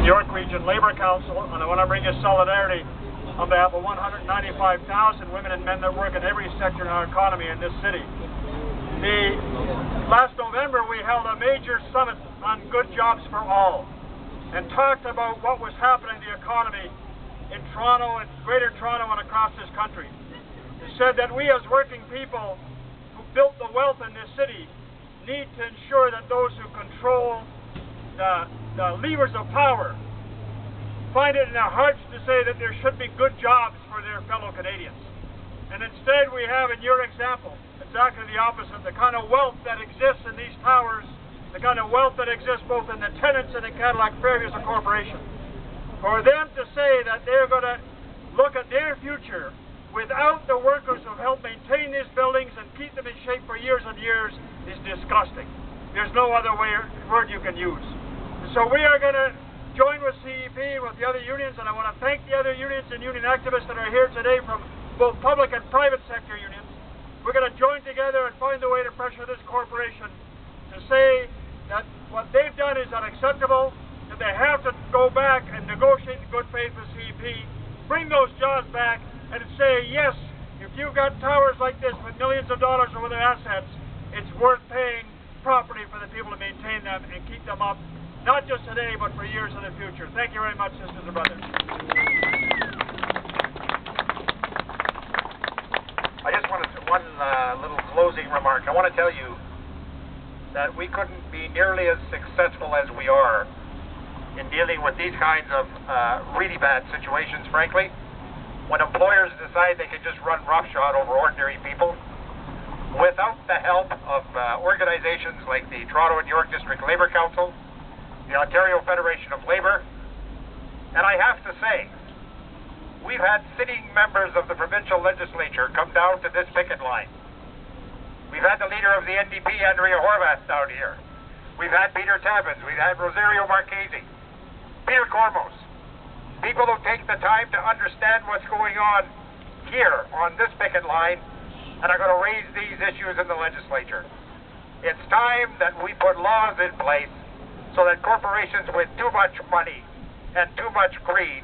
York Region Labour Council, and I want to bring you solidarity on behalf of 195,000 women and men that work in every sector in our economy in this city. Last November we held a major summit on good jobs for all and talked about what was happening in the economy in Toronto and Greater Toronto and across this country. We said that we as working people who built the wealth in this city need to ensure that those who control the levers of power find it in their hearts to say that there should be good jobs for their fellow Canadians. And instead we have, in your example, exactly the opposite. The kind of wealth that exists in these towers, the kind of wealth that exists both in the tenants and in Cadillac Fairview as a corporation. For them to say that they're going to look at their future without the workers who help maintain these buildings and keep them in shape for years and years is disgusting. There's no other word you can use. And so we are going to join with C.E.P and with the other unions, and I want to thank the other unions and union activists that are here today from both public and private sector unions. We're going to join together and find a way to pressure this corporation to say that what they've done is unacceptable, that they have to go back and negotiate in good faith with C.E.P, bring those jobs back, and say, yes, if you've got towers like this with millions of dollars of other assets, it's worth paying property for the people to maintain them and keep them up, not just today, but for years in the future. Thank you very much, sisters and brothers. I just wanted one little closing remark. I want to tell you that we couldn't be nearly as successful as we are in dealing with these kinds of really bad situations, frankly, when employers decide they can just run roughshod over ordinary people without the help of organizations like the Toronto and York District Labour Council, the Ontario Federation of Labour, and I have to say, we've had sitting members of the provincial legislature come down to this picket line. We've had the leader of the NDP, Andrea Horwath, down here. We've had Peter Tabbins. We've had Rosario Marchese, Peter Cormos. People who take the time to understand what's going on here on this picket line and are going to raise these issues in the legislature. It's time that we put laws in place so that corporations with too much money and too much greed